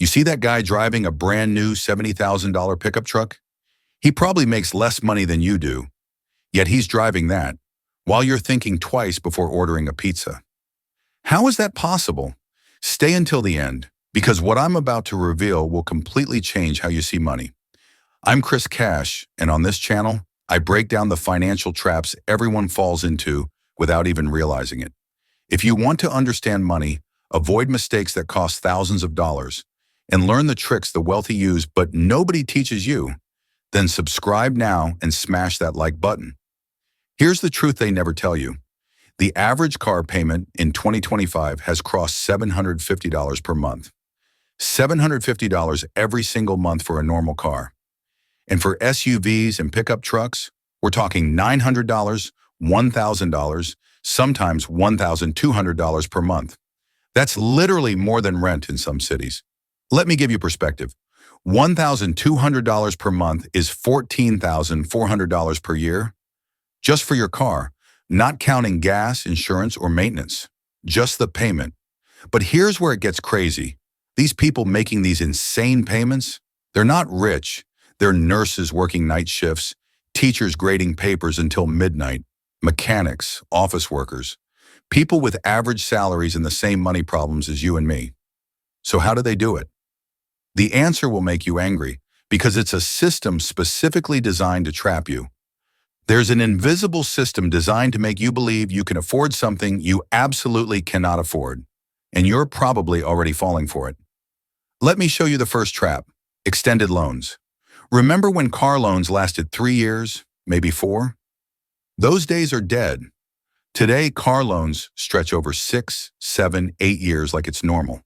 You see that guy driving a brand new $70,000 pickup truck? He probably makes less money than you do, yet he's driving that while you're thinking twice before ordering a pizza. How is that possible? Stay until the end, because what I'm about to reveal will completely change how you see money. I'm Chris Cash, and on this channel, I break down the financial traps everyone falls into without even realizing it. If you want to understand money, avoid mistakes that cost thousands of dollars, and learn the tricks the wealthy use but nobody teaches you, then subscribe now and smash that like button. Here's the truth they never tell you. The average car payment in 2025 has crossed $750 per month. $750 every single month for a normal car. And for SUVs and pickup trucks, we're talking $900, $1,000, sometimes $1,200 per month. That's literally more than rent in some cities. Let me give you perspective. $1,200 per month is $14,400 per year, just for your car, not counting gas, insurance, or maintenance, just the payment. But here's where it gets crazy. These people making these insane payments, they're not rich. They're nurses working night shifts, teachers grading papers until midnight, mechanics, office workers, people with average salaries and the same money problems as you and me. So how do they do it? The answer will make you angry because it's a system specifically designed to trap you. There's an invisible system designed to make you believe you can afford something you absolutely cannot afford, and you're probably already falling for it. Let me show you the first trap: extended loans. Remember when car loans lasted 3 years, maybe 4? Those days are dead. Today, car loans stretch over 6, 7, 8 years like it's normal.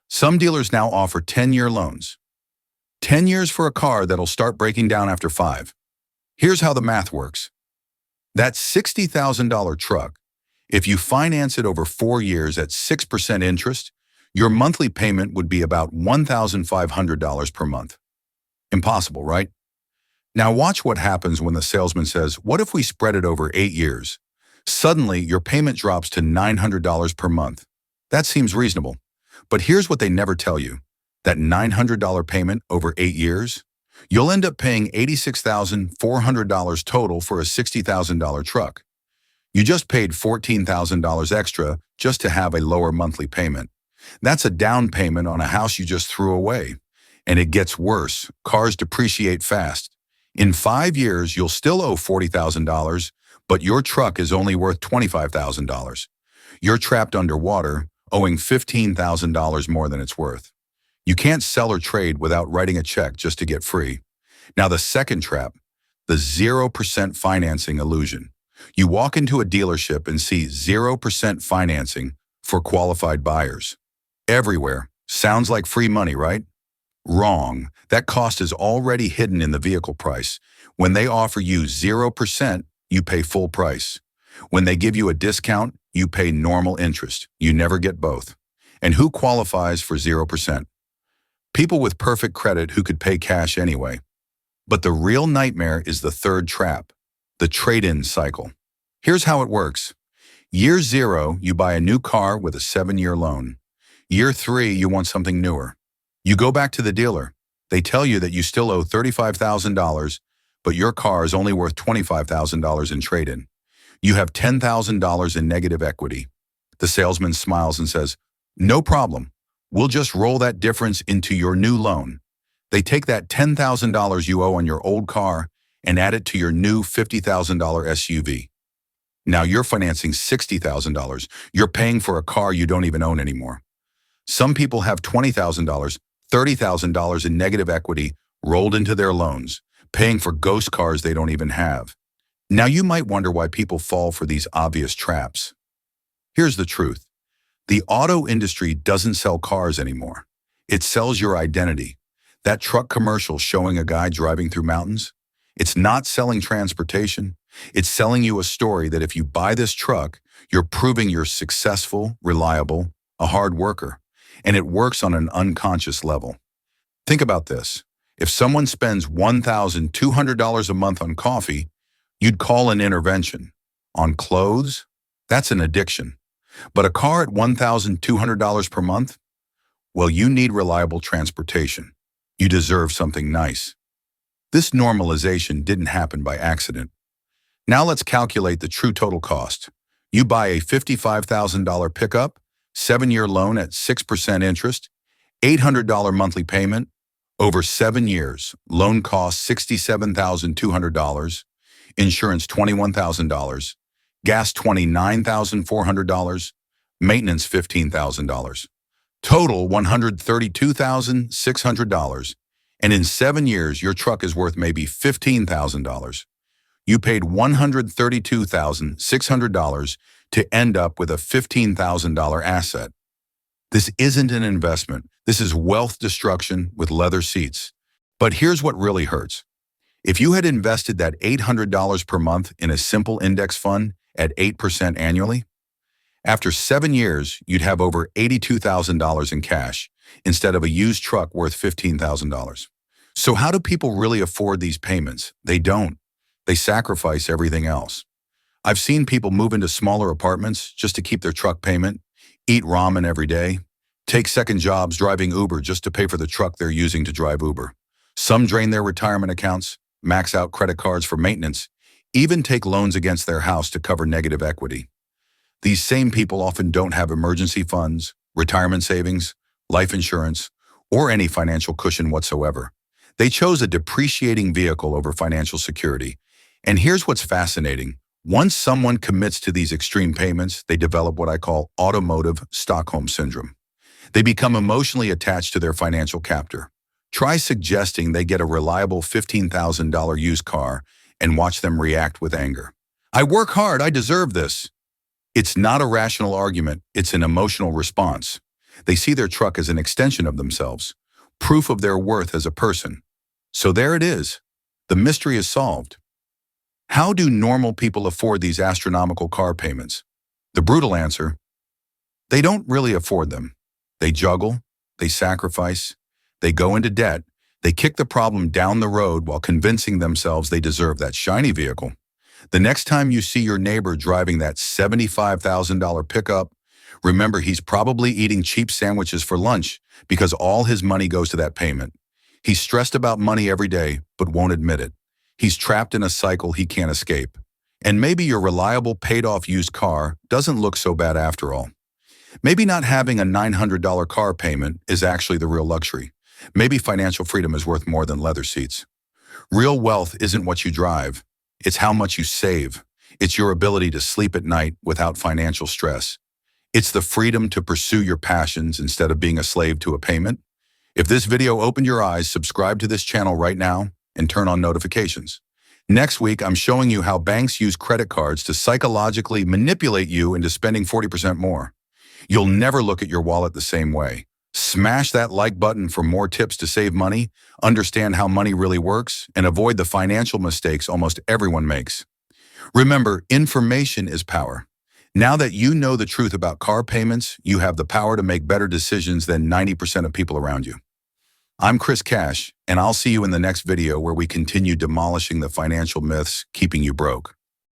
Some dealers now offer 10-year loans. 10 years for a car that'll start breaking down after 5. Here's how the math works. That $60,000 truck, if you finance it over 4 years at 6% interest, your monthly payment would be about $1,500 per month. Impossible, right? Now watch what happens when the salesman says, "What if we spread it over 8 years?" Suddenly, your payment drops to $900 per month. That seems reasonable. But here's what they never tell you. That $900 payment over 8 years, you'll end up paying $86,400 total for a $60,000 truck. You just paid $14,000 extra just to have a lower monthly payment. That's a down payment on a house you just threw away. And it gets worse. Cars depreciate fast. In 5 years, you'll still owe $40,000, but your truck is only worth $25,000. You're trapped underwater, owing $15,000 more than it's worth. You can't sell or trade without writing a check just to get free. Now the second trap, the 0% financing illusion. You walk into a dealership and see 0% financing for qualified buyers. Everywhere. Sounds like free money, right? Wrong. That cost is already hidden in the vehicle price. When they offer you 0%, you pay full price. When they give you a discount, you pay normal interest. You never get both. And who qualifies for 0%? People with perfect credit who could pay cash anyway. But the real nightmare is the third trap, the trade-in cycle. Here's how it works. Year 0, you buy a new car with a 7-year loan. Year 3, you want something newer. You go back to the dealer. They tell you that you still owe $35,000, but your car is only worth $25,000 in trade-in. You have $10,000 in negative equity. The salesman smiles and says, "No problem. We'll just roll that difference into your new loan." They take that $10,000 you owe on your old car and add it to your new $50,000 SUV. Now you're financing $60,000. You're paying for a car you don't even own anymore. Some people have $20,000, $30,000 in negative equity rolled into their loans, paying for ghost cars they don't even have. Now you might wonder why people fall for these obvious traps. Here's the truth. The auto industry doesn't sell cars anymore. It sells your identity. That truck commercial showing a guy driving through mountains, it's not selling transportation. It's selling you a story that if you buy this truck, you're proving you're successful, reliable, a hard worker, and it works on an unconscious level. Think about this. If someone spends $1,200 a month on coffee, you'd call an intervention. On clothes, that's an addiction. But a car at $1,200 per month? Well, you need reliable transportation. You deserve something nice. This normalization didn't happen by accident. Now let's calculate the true total cost. You buy a $55,000 pickup, 7-year loan at 6% interest, $800 monthly payment, over 7 years, loan costs $67,200, insurance $21,000, gas $29,400, maintenance $15,000. Total $132,600, and in 7 years your truck is worth maybe $15,000. You paid $132,600 to end up with a $15,000 asset. This isn't an investment. This is wealth destruction with leather seats. But here's what really hurts. If you had invested that $800 per month in a simple index fund at 8% annually, after 7 years, you'd have over $82,000 in cash instead of a used truck worth $15,000. So how do people really afford these payments? They don't. They sacrifice everything else. I've seen people move into smaller apartments just to keep their truck payment, eat ramen every day, take second jobs driving Uber just to pay for the truck they're using to drive Uber. Some drain their retirement accounts, max out credit cards for maintenance, even take loans against their house to cover negative equity. These same people often don't have emergency funds, retirement savings, life insurance, or any financial cushion whatsoever. They chose a depreciating vehicle over financial security. And here's what's fascinating. Once someone commits to these extreme payments, they develop what I call automotive Stockholm syndrome. They become emotionally attached to their financial captor. Try suggesting they get a reliable $15,000 used car and watch them react with anger. I work hard, I deserve this. It's not a rational argument, it's an emotional response. They see their truck as an extension of themselves, proof of their worth as a person. So there it is. The mystery is solved. How do normal people afford these astronomical car payments? The brutal answer: they don't really afford them. They juggle, they sacrifice, they go into debt, they kick the problem down the road while convincing themselves they deserve that shiny vehicle. The next time you see your neighbor driving that $75,000 pickup, remember he's probably eating cheap sandwiches for lunch because all his money goes to that payment. He's stressed about money every day, but won't admit it. He's trapped in a cycle he can't escape. And maybe your reliable paid-off used car doesn't look so bad after all. Maybe not having a $900 car payment is actually the real luxury. Maybe financial freedom is worth more than leather seats. Real wealth isn't what you drive. It's how much you save. It's your ability to sleep at night without financial stress. It's the freedom to pursue your passions instead of being a slave to a payment. If this video opened your eyes, subscribe to this channel right now and turn on notifications. Next week, I'm showing you how banks use credit cards to psychologically manipulate you into spending 40% more. You'll never look at your wallet the same way. Smash that like button for more tips to save money, understand how money really works, and avoid the financial mistakes almost everyone makes. Remember, information is power. Now that you know the truth about car payments, you have the power to make better decisions than 90% of people around you. I'm Chris Cash, and I'll see you in the next video where we continue demolishing the financial myths keeping you broke.